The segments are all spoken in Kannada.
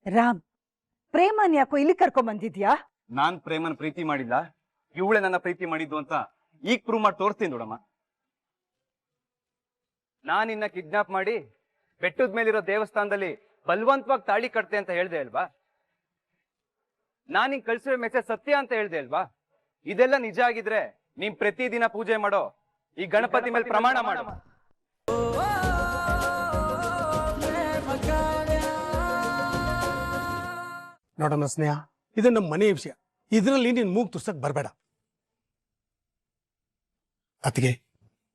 ರಾಮ್, ಪ್ರೇಮನ್ ಯಾಕೋ ಇಲ್ಲಿ ಕರ್ಕೊಂಡ್ ಬಂದಿದ್ಯಾ? ನಾನ್ ಪ್ರೇಮನ್ ಪ್ರೀತಿ ಮಾಡಿಲ್ಲ, ಇವಳೆ ನನ್ನ ಪ್ರೀತಿ ಮಾಡಿದ್ದು ಅಂತ ಈಗ ಪ್ರೂವ್ ಮಾಡಿ ತೋರಿಸ್ತೀನಿ ನೋಡಮ್ಮ. ನಾನಿನ್ನ ಕಿಡ್ನಾಪ್ ಮಾಡಿ ಬೆಟ್ಟದ ಮೇಲಿರೋ ದೇವಸ್ಥಾನದಲ್ಲಿ ಬಲವಂತವಾಗಿ ತಾಳಿ ಕಟ್ತೆ ಅಂತ ಹೇಳ್ದೆ ಅಲ್ವಾ? ನಾನ್ ಹಿಂಗ್ ಕಳ್ಸಿರೋ ಮೆಸೇಜ್ ಸತ್ಯ ಅಂತ ಹೇಳ್ದೆ ಅಲ್ವಾ? ಇದೆಲ್ಲ ನಿಜ ಆಗಿದ್ರೆ ನೀನ್ ಪ್ರತಿದಿನ ಪೂಜೆ ಮಾಡೋ ಈ ಗಣಪತಿ ಮೇಲೆ ಪ್ರಮಾಣ ಮಾಡೋ. ನೋಡಮ್ಮ ಸ್ನೇಹ, ಇದು ನಮ್ಮ ಮನೆ ವಿಷಯ. ಇದರಲ್ಲಿ ನೀನು ಮೂಗು ತುರ್ಸಕ್ ಬರಬೇಡ. ಅತ್ತಿಗೆ,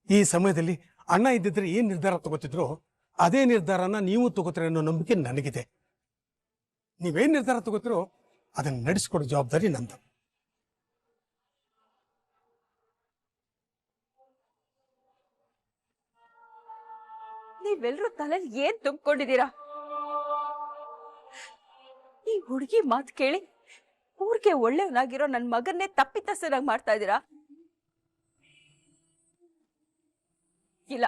ಈ ಸಮಯದಲ್ಲಿ ಅಣ್ಣ ಇದ್ದಿದ್ರೆ ಏನ್ ನಿರ್ಧಾರ ತಗೋತಿದ್ರು ಅದೇ ನಿರ್ಧಾರನ ನೀವು ತಗೋತೀರ ಅನ್ನೋ ನಂಬಿಕೆ ನನಗಿದೆ. ನೀವೇನ್ ನಿರ್ಧಾರ ತಗೋತಿರೋ ಅದನ್ನ ನಡೆಸ್ಕೊಡೋ ಜವಾಬ್ದಾರಿ ನಂದು. ನೀವೆಲ್ರೂ ತಲೆಯಲ್ಲಿ ಏನ್ ತುಂಬಿಕೊಂಡಿದ್ದೀರಾ? ಈ ಹುಡುಗಿ ಮಾತು ಕೇಳಿ ಊರಿಗೆ ಒಳ್ಳೆಯವನಾಗಿರೋ ನನ್ ಮಗನ್ನೇ ತಪ್ಪಿತಸ್ಥನಾಗಿ ಮಾಡ್ತಾ ಇದ್ದೀರಾ? ಇಲ್ಲ,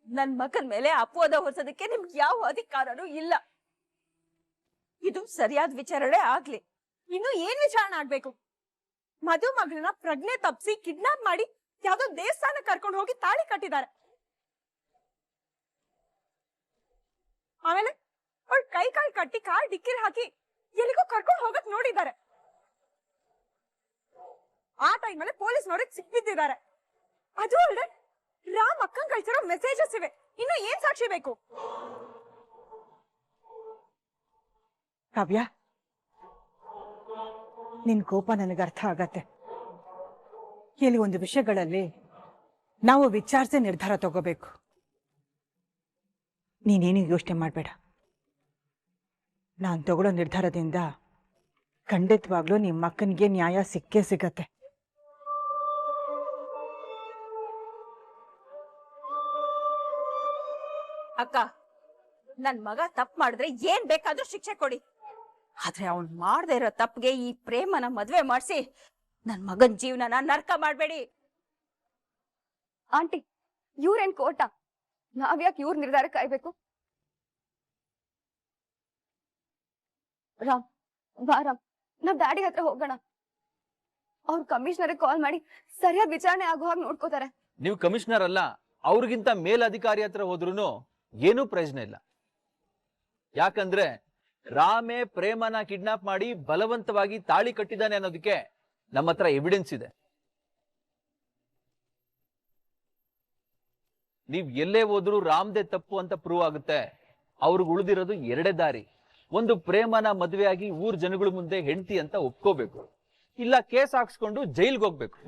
ನನ್ ಮಗನ್ ಮೇಲೆ ಅಪವಾದ ಹೊರಿಸೋದಕ್ಕೆ ನಿಮ್ಗೆ ಯಾವ ಅಧಿಕಾರನೂ ಇಲ್ಲ. ಇದು ಸರಿಯಾದ ವಿಚಾರಣೆ ಆಗ್ಲಿ. ಇನ್ನು ಏನ್ ವಿಚಾರಣೆ ಆಗ್ಬೇಕು? ಮಧು ಮಗಳನ್ನ ಪ್ರಜ್ಞೆ ತಪ್ಪಿಸಿ ಕಿಡ್ನಾಪ್ ಮಾಡಿ ಯಾವ್ದೋ ದೇವಸ್ಥಾನ ಕರ್ಕೊಂಡು ಹೋಗಿ ತಾಳಿ ಕಟ್ಟಿದ್ದಾರೆ. ಆಮೇಲೆ ಅವಳು ಕೈ ಕಾಲ್ ಕಟ್ಟಿ ಕಾರ್ ಡಿಕ್ಕಿರ್ ಹಾಕಿ ಎಲ್ಲಿಗೋ ಕರ್ಕೊಂಡು ಹೋಗಕ್ ನೋಡಿದ್ದಾರೆ. ಆ ಟೈಮಲ್ಲಿ ಪೊಲೀಸ್ನವ್ರಿಗೆ ಸಿಕ್ಬಿದ್ದಿದ್ದಾರೆ. ಅದು ಅಲ್ಲದೆ ರಾಮ್ ಅಕ್ಕಂಗ್ ಕಳ್ಸಿರೋ ಮೆಸೇಜಸ್ ಇವೆ. ಇನ್ನು ಏನ್ ಸಾಕ್ಷಿ ಬೇಕು? ಕಾವ್ಯ, ನಿನ್ ಕೋಪ ನನಗೆ ಅರ್ಥ ಆಗತ್ತೆ. ಕೆಲವೊಂದು ವಿಷಯಗಳಲ್ಲಿ ನಾವು ವಿಚಾರಿಸಿ ನಿರ್ಧಾರ ತಗೋಬೇಕು. ನೀನೇನು ಯೋಚನೆ ಮಾಡಬೇಡ. ನಾನು ತಗೊಳ್ಳೋ ನಿರ್ಧಾರದಿಂದ ಖಂಡಿತವಾಗ್ಲೂ ನಿಮ್ಮ ಮಕ್ಕನಿಗೆ ನ್ಯಾಯ ಸಿಕ್ಕೇ ಸಿಗತ್ತೆ. ಅಕ್ಕ, ನನ್ ಮಗ ತಪ್ಪು ಮಾಡಿದ್ರೆ ಏನ್ ಬೇಕಾದ್ರೂ ಶಿಕ್ಷೆ ಕೊಡಿ. ಆದ್ರೆ ಅವ್ನ್ ಮಾಡದೇ ಇರೋ ತಪ್ಪಿಗೆ ಈ ಪ್ರೇಮನ ಮದ್ವೆ ಮಾಡಿಸಿ ನನ್ ಮಗನ್ ಜೀವನನ ನರ್ಕ ಮಾಡ್ಬೇಡಿ. ಆಂಟಿ, ಇವ್ರೇನ್ ಕೋಟ? ನಾವ್ಯಾಕೆ ಇವ್ರ ನಿರ್ಧಾರ ಕಾಯ್ಬೇಕು? ರಾಮ್, ಬಾ ರಾಮ್, ನಾವ್ ಡ್ಯಾಡಿ ಹತ್ರ ಹೋಗೋಣ. ಅವ್ರ ಕಮಿಷನರ್ ಕಾಲ್ ಮಾಡಿ ಸರಿಯಾದ ವಿಚಾರಣೆ ಆಗೋ ಹಾಗೆ ನೋಡ್ಕೋತಾರೆ. ನೀವು ಕಮಿಷನರ್ ಅಲ್ಲ, ಅವ್ರಿಗಿಂತ ಮೇಲಧಿಕಾರಿ ಹತ್ರ ಹೋದ್ರೂ ಏನೂ ಪ್ರಯೋಜನ ಇಲ್ಲ. ಯಾಕಂದ್ರೆ ರಾಮೇ ಪ್ರೇಮನ ಕಿಡ್ನಾಪ್ ಮಾಡಿ ಬಲವಂತವಾಗಿ ತಾಳಿ ಕಟ್ಟಿದ್ದಾನೆ ಅನ್ನೋದಕ್ಕೆ ನಮ್ಮ ಹತ್ರ ಎವಿಡೆನ್ಸ್ ಇದೆ. ನೀವ್ ಎಲ್ಲೇ ಹೋದ್ರೂ ರಾಮ್ದೇ ತಪ್ಪು ಅಂತ ಪ್ರೂವ್ ಆಗುತ್ತೆ. ಅವ್ರಿಗೆ ಉಳಿದಿರೋದು ಎರಡೇ ದಾರಿ. ಒಂದು, ಪ್ರೇಮನ ಮದುವೆಯಾಗಿ ಊರ್ ಜನಗಳ ಮುಂದೆ ಹೆಂಡತಿ ಅಂತ ಒಪ್ಕೋಬೇಕು, ಇಲ್ಲ ಕೇಸ್ ಹಾಕ್ಸ್ಕೊಂಡು ಜೈಲ್ಗೆ ಹೋಗ್ಬೇಕು.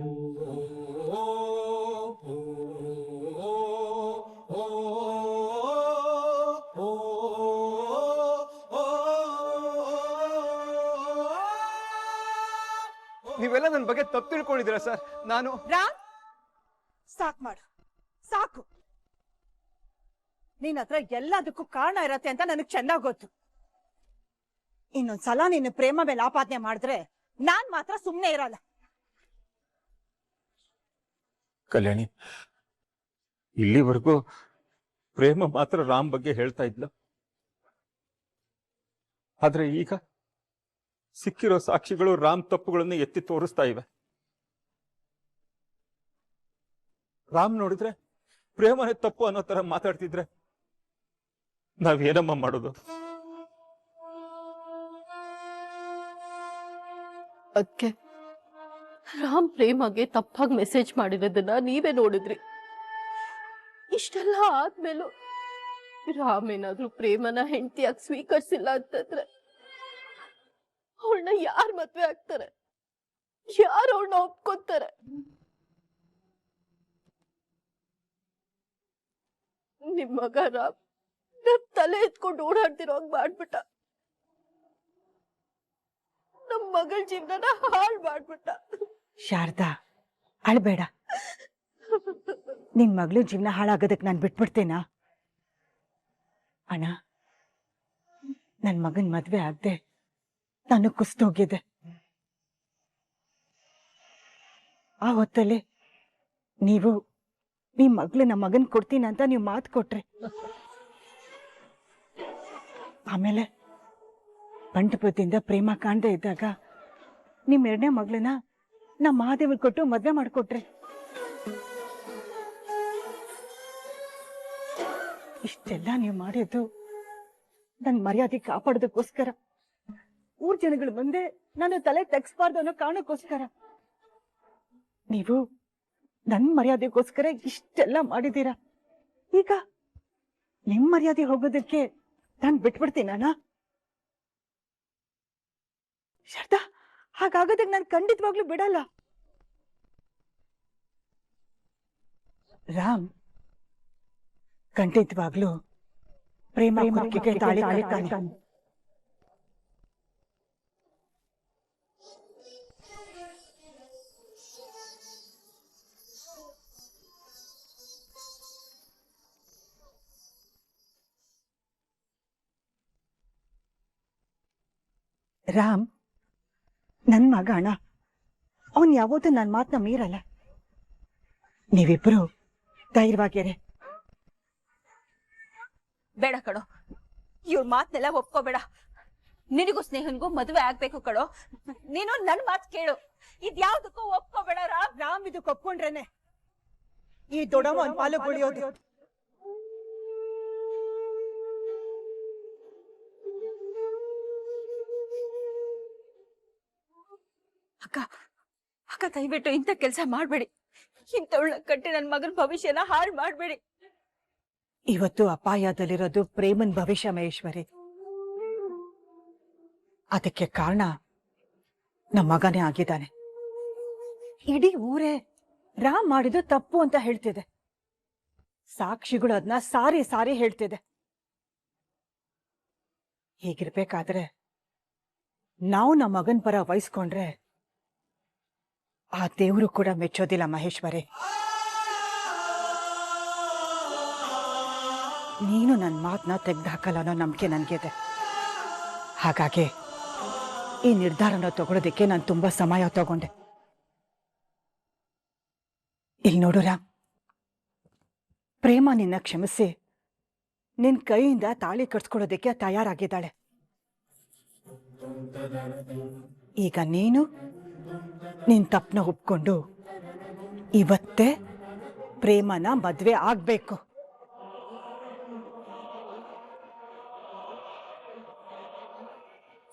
ನೀವೆಲ್ಲ ನನ್ನ ಬಗ್ಗೆ ತಪ್ಪು ತಿಳ್ಕೊಂಡಿದ್ದೀರಾ ಸರ್. ನಾನು ರಾಮ್, ಸಾಕ್ ಮಾಡು, ಸಾಕು. ನಿನ್ನ ಹತ್ರ ಎಲ್ಲದಕ್ಕೂ ಕಾರಣ ಇರತ್ತೆ ಅಂತ ನನಗ್ ಚೆನ್ನಾಗ್ ಗೊತ್ತು. ಇನ್ನೊಂದ್ಸಲ ನಿನ್ನ ಪ್ರೇಮ ಮೇಲೆ ಆಪಾದನೆ ಮಾಡಿದ್ರೆ ನಾನ್ ಮಾತ್ರ ಸುಮ್ನೆ ಇರಲ್ಲ. ಕಲ್ಯಾಣಿ, ಇಲ್ಲಿವರೆಗೂ ಪ್ರೇಮ ಮಾತ್ರ ರಾಮ್ ಬಗ್ಗೆ ಹೇಳ್ತಾ ಇದ್ಲ. ಆದ್ರೆ ಈಗ ಸಿಕ್ಕಿರೋ ಸಾಕ್ಷಿಗಳು ರಾಮ್ ತಪ್ಪುಗಳನ್ನು ಎತ್ತಿ ತೋರಿಸ್ತಾ ಇವೆ. ರಾಮ್ ನೋಡಿದ್ರೆ ಪ್ರೇಮನೇ ತಪ್ಪು ಅನ್ನೋ ತರ ಮಾತಾಡ್ತಿದ್ರೆ ನಾವೇನಮ್ಮ ಮಾಡೋದು? ಅದಕ್ಕೆ ರಾಮ್ ಪ್ರೇಮಗೆ ತಪ್ಪಾಗಿ ಮೆಸೇಜ್ ಮಾಡಿರೋದನ್ನ ನೀವೇ ನೋಡಿದ್ರಿ. ಇಷ್ಟೆಲ್ಲ ಆದ್ಮೇಲೂ ರಾಮ್ ಏನಾದ್ರೂ ಪ್ರೇಮನ ಹೆಂಡತಿಯಾಗಿ ಸ್ವೀಕರಿಸಿಲ್ಲ ಅಂತಂದ್ರೆ ಅವಳನ್ನ ಯಾರ್ ಮದ್ವೆ ಆಗ್ತಾರೆ? ಯಾರು ಅವಳನ್ನ ಒಪ್ಕೊಂತಾರೆ? ನಿಮ್ ಮಗ ರಾಮ್ ನಮ್ ತಲೆ ಎತ್ಕೊಂಡು ಓಡಾಡ್ತಿರೋಂಗ್ ಮಾಡ್ಬಿಟ್ಟ. ನಮ್ ಮಗಳ ಜೀವನ ಹಾಳು ಮಾಡ್ಬಿಟ್ಟ. ಶಾರದಾ, ಅಳ್ಬೇಡ. ನಿನ್ ಮಗಳು ಜೀವನ ಹಾಳಾಗೋದಕ್ ನಾನ್ ಬಿಟ್ಬಿಡ್ತೇನಾ? ಅಣ್ಣ, ನನ್ ಮಗನ್ ಮದ್ವೆ ಆಗದೆ ನಾನು ಕುಸ್ತೋಗಿದೆ. ಆ ಹೊತ್ತಲ್ಲಿ ನೀವು ನಿಮ್ ಮಗಳು ನಮ್ಮ ಮಗನ್ ಕೊಡ್ತೀನಿ ಅಂತ ನೀವು ಮಾತು ಕೊಟ್ರಿ. ಆಮೇಲೆ ಬಂಟಪತಿಯಿಂದ ಪ್ರೇಮ ಕಾಣದೇ ಇದ್ದಾಗ ನಿಮ್ 2ನೇ ಮಗಳನ್ನ ನಮ್ಮ ಮಹಾದೇವ್ ಕೊಟ್ಟು ಮದ್ವೆ ಮಾಡ್ಕೊಟ್ರೆ. ಇಷ್ಟೆಲ್ಲ ನೀವು ಮಾಡಿದ್ದು ನನ್ ಮರ್ಯಾದೆ ಕಾಪಾಡೋದಕ್ಕೋಸ್ಕರ, ಊರ್ ಜನಗಳ ಮುಂದೆ ನಾನು ತಲೆ ತೆಗ್ಸ್ಬಾರ್ದು ಅನ್ನೋ ಕಾರಣಕ್ಕೋಸ್ಕರ. ನೀವು ನನ್ ಮರ್ಯಾದೆಗೋಸ್ಕರ ಇಷ್ಟೆಲ್ಲ ಮಾಡಿದ್ದೀರಾ. ಈಗ ನಿಮ್ ಮರ್ಯಾದೆ ಹೋಗೋದಕ್ಕೆ ನಾನ್ ಬಿಟ್ಬಿಡ್ತೀನ? ಶಾರದಾ, ಹಾಗಾಗೋದಕ್ಕೆ ನಾನು ಖಂಡಿತವಾಗ್ಲೂ ಬಿಡಲ್ಲ. ರಾಮ್ ಖಂಡಿತವಾಗ್ಲೂ ಪ್ರೇಮ ತಾಳಿ ಕಟ್ತಾನೆ. ರಾಮ್ ನನ್ ಮಗ ಅಣ್ಣ, ಅವನ್ ಯಾವತ್ತೂ ನನ್ ಮಾತನ್ನ ಮೀರಲ್ಲ. ನೀವಿಬ್ರು ಧೈರ್ಯವಾಗಿರಿ. ಬೇಡ ಕಣೋ, ಇವ್ರ ಮಾತನ್ನೆಲ್ಲ ಒಪ್ಕೋಬೇಡ. ನಿನಗೂ ಸ್ನೇಹನ್ಗೂ ಮದುವೆ ಆಗ್ಬೇಕು ಕಣೋ. ನೀನು ನನ್ ಮಾತು ಕೇಳು. ಇದ್ಯಾವ್ದಕ್ಕೂ ಒಪ್ಕೋಬೇಡ ರಾಮ್. ರಾಮ್ ಇದಕ್ಕೆ ಒಪ್ಕೊಂಡ್ರೇನೆ ಈ ದೊಡ್ಡವ ಒಂದ್ ಪಾಲು ಉಳಿಯೋದು. ಅಕ್ಕ ಅಕ್ಕ ದಯವಿಟ್ಟು ಇಂಥ ಕೆಲಸ ಮಾಡ್ಬೇಡಿ. ಇಂಥವಳ ಕಟ್ಟಿ ನನ್ ಮಗನ ಭವಿಷ್ಯನ ಹಾಳು ಮಾಡ್ಬೇಡಿ. ಇವತ್ತು ಅಪಾಯದಲ್ಲಿರೋದು ಪ್ರೇಮನ್ ಭವಿಷ್ಯ ಮಹೇಶ್ವರಿ. ಅದಕ್ಕೆ ಕಾರಣ ನಮ್ಮ ಮಗನೇ ಆಗಿದ್ದಾನೆ. ಇಡೀ ಊರೇ ರಾಮ್ ಮಾಡಿದ್ದು ತಪ್ಪು ಅಂತ ಹೇಳ್ತಿದೆ. ಸಾಕ್ಷಿಗಳು ಅದನ್ನ ಸಾರಿ ಸಾರಿ ಹೇಳ್ತಿದೆ. ಹೀಗಿರ್ಬೇಕಾದ್ರೆ ನಾವು ನಮ್ಮ ಮಗನ್ ಪರ ವಹಿಸ್ಕೊಂಡ್ರೆ ಆ ದೇವರು ಕೂಡ ಮೆಚ್ಚೋದಿಲ್ಲ ಮಹೇಶ್ವರಿ. ನೀನು ನನ್ನ ಮಾತನ್ನ ತೆಗ್ದುಹಾಕಲ್ಲ ಅನ್ನೋ ನಂಬಿಕೆ ನನಗಿದೆ. ಹಾಗಾಗಿ ಈ ನಿರ್ಧಾರನ ತಗೊಳ್ಳೋದಕ್ಕೆ ನಾನು ತುಂಬಾ ಸಮಯ ತಗೊಂಡೆ. ಇಲ್ಲಿ ನೋಡು ರಾಮ್, ಪ್ರೇಮ ನಿನ್ನ ಕ್ಷಮಿಸಿ ನಿನ್ ಕೈಯಿಂದ ತಾಳಿ ಕಟ್ಸ್ಕೊಳ್ಳೋದಕ್ಕೆ ತಯಾರಾಗಿದ್ದಾಳೆ. ಈಗ ನೀನು ನಿನ್ ತಪ್ಪನ ಒಪ್ಕೊಂಡು ಇವತ್ತೇ ಪ್ರೇಮನ ಮದ್ವೆ ಆಗ್ಬೇಕು.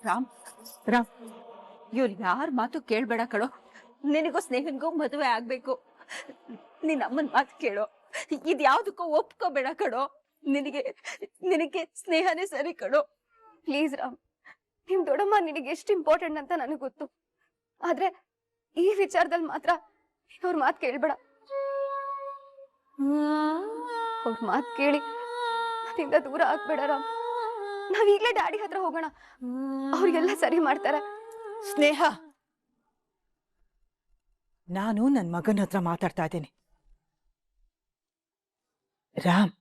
ರಾಮ್ ರಾಮ್, ಇವ್ರು ಯಾರ ಮಾತು ಕೇಳ್ಬೇಡ ಕಣೋ. ನಿನಗೂ ಸ್ನೇಹನ್ಗೂ ಮದುವೆ ಆಗ್ಬೇಕು. ನಿನ್ನ ಅಮ್ಮನ ಮಾತು ಕೇಳೋ. ಇದ್ಯಾವ್ದಕ್ಕೂ ಒಪ್ಕೋಬೇಡ ಕಣೋ. ನಿನಗೆ ಸ್ನೇಹನೇ ಸರಿ ಕಣೋ. ಪ್ಲೀಸ್ ರಾಮ್, ನಿಮ್ ದೊಡ್ಡಮ್ಮ ನಿನಗೆ ಎಷ್ಟು ಇಂಪಾರ್ಟೆಂಟ್ ಅಂತ ನನಗೆ ಗೊತ್ತು. ಆದ್ರೆ ಈ ವಿಚಾರದಲ್ಲಿ ಮಾತ್ರ ಅವ್ರ ಮಾತು ಕೇಳ್ಬೇಡ. ಅವ್ರ ಮಾತು ಕೇಳಿ ಅದಿಂದ ದೂರ ಆಗ್ಬೇಡ ರಾಮ್. ನಾವೀಗ್ಲೇ ಡ್ಯಾಡಿ ಹತ್ರ ಹೋಗೋಣ, ಅವ್ರಿಗೆಲ್ಲ ಸರಿ ಮಾಡ್ತಾರೆ. ಸ್ನೇಹ, ನಾನು ನನ್ನ ಮಗನ ಹತ್ರ ಮಾತಾಡ್ತಾ ಇದ್ದೀನಿ. ರಾಮ್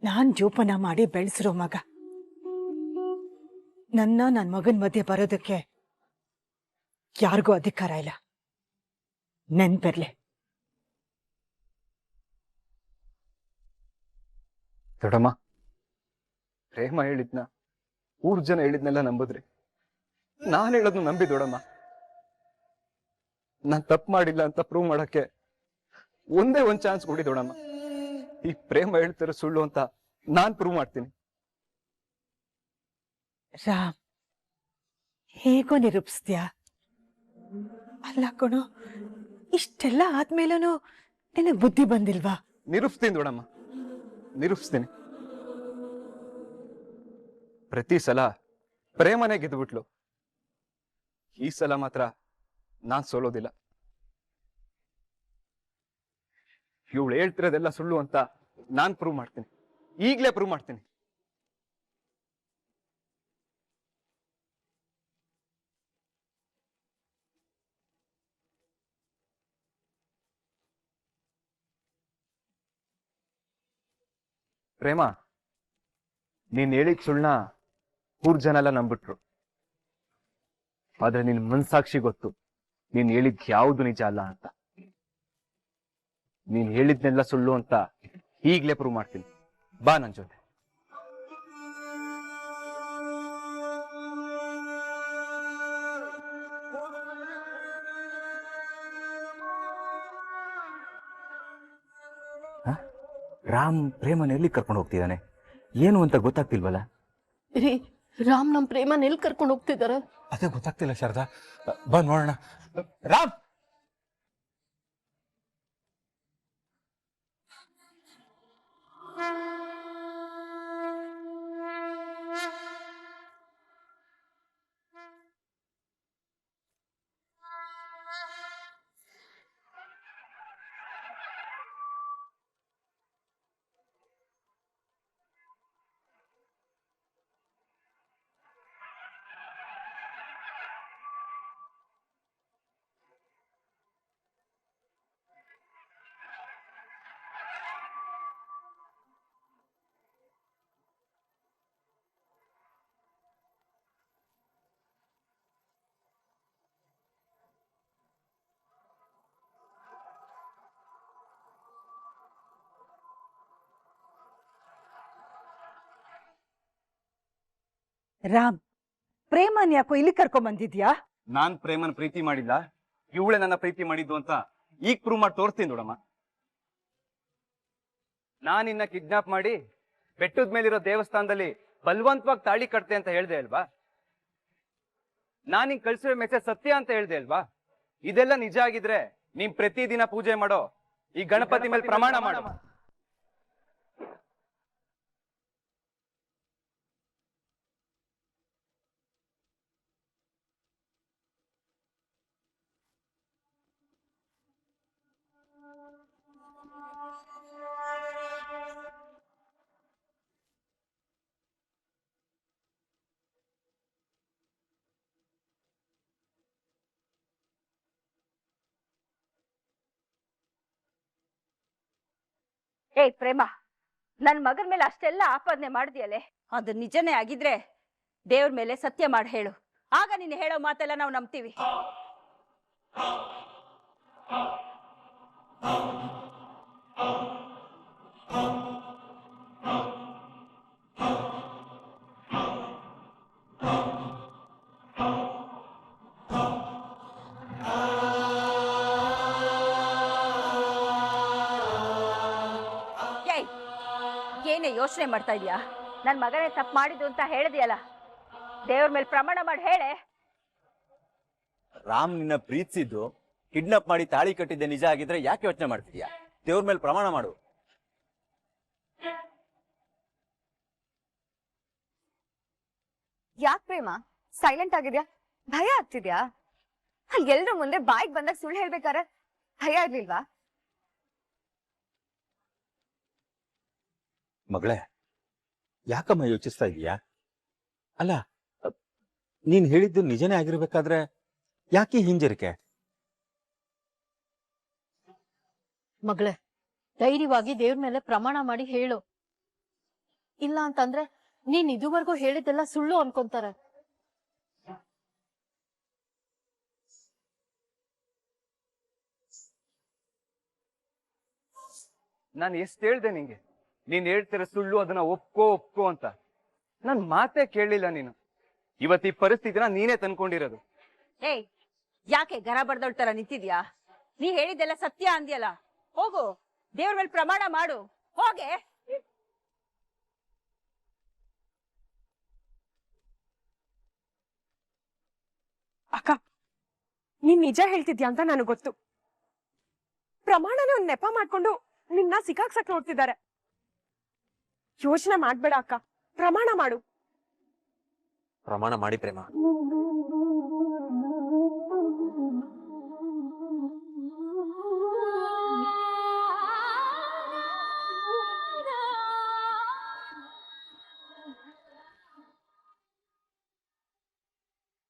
ನಾನ್ ಜೋಪಾನ ಮಾಡಿ ಬೆಳೆಸಿರೋ ಮಗ. ನನ್ನ ಮಗನ ಮಧ್ಯೆ ಬರೋದಕ್ಕೆ ಯಾರಿಗೂ ಅಧಿಕಾರ ಇಲ್ಲ. ನೆನ್ಪಿರ್ಲಿ. ದೊಡ್ಡಮ್ಮ, ಪ್ರೇಮ ಹೇಳಿದ್ನ, ಊರ್ ಜನ ಹೇಳಿದ್ನೆಲ್ಲ ನಂಬುದ್ರಿ. ನಾನ್ ಹೇಳೋದು ನಂಬಿ ದೊಡ್ಡಮ್ಮ. ನಾನ್ ತಪ್ಪು ಮಾಡಿಲ್ಲ ಅಂತ ಪ್ರೂವ್ ಮಾಡಕ್ಕೆ ಒಂದೇ ಒಂದ್ ಚಾನ್ಸ್ ಕೊಡಿ ದೊಡ್ಡಮ್ಮ. ಈ ಪ್ರೇಮ ಹೇಳ್ತಿರೋ ಸುಳ್ಳು ಅಂತ ನಾನ್ ಪ್ರೂವ್ ಮಾಡ್ತೀನಿ. ರಾಮ್, ಹೇಗೋ ನಿರೂಪಿಸ್ತೀಯ? ಅಲ್ಲ ಕಣೋ, ಇಷ್ಟೆಲ್ಲ ಆದ್ಮೇಲೂ ನಿನಗ್ ಬುದ್ಧಿ ಬಂದಿಲ್ವಾ? ನಿರೂಪಿಸ್ತೀನಿ ದೊಡ್ಡಮ್ಮ, ನಿರೂಪಿಸ್ತೀನಿ. ಪ್ರತಿ ಸಲ ಪ್ರೇಮನೇ ಗೆದ್ಬಿಟ್ಲು. ಈ ಸಲ ಮಾತ್ರ ನಾನ್ ಸೋಲೋದಿಲ್ಲ. ಇವಳು ಹೇಳ್ತಿರೋದೆಲ್ಲ ಸುಳ್ಳು ಅಂತ ನಾನ್ ಪ್ರೂವ್ ಮಾಡ್ತೀನಿ. ಈಗ್ಲೇ ಪ್ರೂವ್ ಮಾಡ್ತೀನಿ. ಪ್ರೇಮ, ನೀನ್ ಹೇಳಿದ ಸುಳ್ಳ ಊರ್ ಜನ ಎಲ್ಲ ನಂಬಿಟ್ರು. ಆದ್ರೆ ನಿನ್ ಮನ್ಸಾಕ್ಷಿ ಗೊತ್ತು ನೀನ್ ಹೇಳಿದ್ ಯಾವುದು ನಿಜ ಅಲ್ಲ ಅಂತ. ನೀನ್ ಹೇಳಿದ್ನೆಲ್ಲ ಸುಳ್ಳು ಅಂತ ಈಗ್ಲೇ ಪ್ರೂವ್ ಮಾಡ್ತೀನಿ. ಬಾ ನನ್ ಜೊತೆ. ರಾಮ್ ಪ್ರೇಮನ ಎಲ್ಲಿ ಕರ್ಕೊಂಡು ಹೋಗ್ತಿದ್ದಾನೆ, ಏನು ಅಂತ ಗೊತ್ತಾಗ್ತಿಲ್ವಲ್ಲ. ರೀ, ರಾಮ್ ನಮ್ ಪ್ರೇಮನ ಎಲ್ಲಿ ಕರ್ಕೊಂಡು ಹೋಗ್ತಿದಾರ? ಅದೇ ಗೊತ್ತಾಗ್ತಿಲ್ಲ ಶಾರದಾ. ಬಾ ನೋಡೋಣ. ರಾಮ್, ರಾಮ್, ಪ್ರೇಮನ್ ಯಾಕೋ ಇಲ್ಲಿ ಕರ್ಕೊಂಡ್ ಬಂದಿದ್ಯಾ? ನಾನ್ ಪ್ರೇಮನ್ ಪ್ರೀತಿ ಮಾಡಿಲ್ಲ, ಇವಳೆ ನನ್ನ ಪ್ರೀತಿ ಮಾಡಿದ್ದು ಅಂತ ಈಗ ಪ್ರೂವ್ ಮಾಡಿ ತೋರಿಸ್ತೀನಿ ನೋಡಮ್ಮ. ನಾನಿನ್ನ ಕಿಡ್ನಾಪ್ ಮಾಡಿ ಬೆಟ್ಟದ ಮೇಲಿರೋ ದೇವಸ್ಥಾನದಲ್ಲಿ ಬಲವಂತವಾಗಿ ತಾಳಿ ಕಟ್ತೆ ಅಂತ ಹೇಳ್ದೆ ಅಲ್ವಾ? ನಾನಿಂಗ್ ಕಳ್ಸಿರೋ ಮೆಸೇಜ್ ಸತ್ಯ ಅಂತ ಹೇಳ್ದೆ ಅಲ್ವಾ? ಇದೆಲ್ಲ ನಿಜ ಆಗಿದ್ರೆ ನೀನ್ ಪ್ರತಿದಿನ ಪೂಜೆ ಮಾಡೋ ಈ ಗಣಪತಿ ಮೇಲೆ ಪ್ರಮಾಣ ಮಾಡು. ಏಯ್ ಪ್ರೇಮ, ನನ್ ಮಗನ ಮೇಲೆ ಅಷ್ಟೆಲ್ಲ ಆಪಾದನೆ ಮಾಡಿದ್ಯಲೆ, ಅದು ನಿಜನೇ ಆಗಿದ್ರೆ ದೇವ್ರ ಮೇಲೆ ಸತ್ಯ ಮಾಡಿ ಹೇಳು, ಆಗ ನೀನು ಹೇಳೋ ಮಾತೆಲ್ಲ ನಾವು ನಂಬ್ತೀವಿ. ಏನೇ ಯೋಚನೆ ಮಾಡ್ತಾ ಇದೀಯಾ? ನನ್ ಮಗನೇ ತಪ್ಪು ಮಾಡಿದ್ದು ಅಂತ ಹೇಳಿದ್ಯಲ್ಲ, ದೇವ್ರ ಮೇಲೆ ಪ್ರಮಾಣ ಮಾಡಿ ಹೇಳೆ. ರಾಮ್ ನಿನ್ನ ಪ್ರೀತಿಸಿದ್ದು ಕಿಡ್ನಾಪ್ ಮಾಡಿ ತಾಳಿ ಕಟ್ಟಿದ್ದೆ ನಿಜ ಆಗಿದ್ರೆ ಯಾಕೆ ಯೋಚನೆ ಮಾಡ್ತಿದ್ಯಾ? ದೇವ್ರ ಮೇಲೆ ಪ್ರಮಾಣ ಮಾಡು. ಯಾಕೆ ಪ್ರೇಮ ಸೈಲೆಂಟ್ ಆಗಿದ್ಯಾ? ಭಯ ಆಗ್ತಿದ್ಯಾ? ಎಲ್ರ ಮುಂದೆ ಬಾಯಿಗೆ ಬಂದಾಗ ಸುಳ್ಳು ಹೇಳ್ಬೇಕಾರೆ ಭಯ ಇರ್ಲಿಲ್ವಾ? ಮಗಳೇ, ಯಾಕಮ್ಮ ಯೋಚಿಸ್ತಾ ಇದೀಯಾ? ಅಲ್ಲ, ನೀನ್ ಹೇಳಿದ್ದು ನಿಜನೇ ಆಗಿರ್ಬೇಕಾದ್ರೆ ಯಾಕೆ ಹಿಂಜರಿಕೆ? ಮಗಳೇ, ಧೈರ್ಯವಾಗಿ ದೇವ್ರ ಮೇಲೆ ಪ್ರಮಾಣ ಮಾಡಿ ಹೇಳು. ಇಲ್ಲ ಅಂತಂದ್ರೆ ನೀನ್ ಇದುವರೆಗೂ ಹೇಳಿದ್ದೆಲ್ಲ ಸುಳ್ಳು ಅನ್ಕೊಂತಾರೆ. ನಾನು ಎಷ್ಟು ಹೇಳ್ದೆ ನಿಂಗೆ, ನೀನ್ ಹೇಳ್ತಿರೋ ಸುಳ್ಳು, ಅದನ್ನ ಒಪ್ಕೋ ಅಂತ. ನನ್ ಮಾತೇ ಕೇಳಲಿಲ್ಲ ನೀನು. ಇವತ್ತು ಈ ಪರಿಸ್ಥಿತಿನ ನೀನೇ ತಂದ್ಕೊಂಡಿರೋದು. ಏಯ್, ಯಾಕೆ ಗರ ಬಡ್ದೋಳ್ತಾರ ನಿಂತಿದ್ಯಾ? ನೀ ಹೇಳಿದ್ದೆಲ್ಲ ಸತ್ಯ ಅಂದ್ಯಲ್ಲ, ಹೋಗು ದೇವ್ರ ಮೇಲೆ ಪ್ರಮಾಣ ಮಾಡು, ಹೋಗೆ. ಅಕ್ಕ, ನೀನ್ ನಿಜ ಹೇಳ್ತಿದ್ಯಾ ಅಂತ ನನಗ್ ಗೊತ್ತು. ಪ್ರಮಾಣನ ಒಂದ್ ನೆಪ ಮಾಡ್ಕೊಂಡು ನಿನ್ನ ಸಿಕ್ಕಾಕ್ಸಕ್ ನೋಡ್ತಿದ್ದಾರೆ. ಯೋಚನೆ ಮಾಡ್ಬೇಡ ಅಕ್ಕ, ಪ್ರಮಾಣ ಮಾಡು. ಪ್ರಮಾಣ ಮಾಡಿ ಪ್ರೇಮ.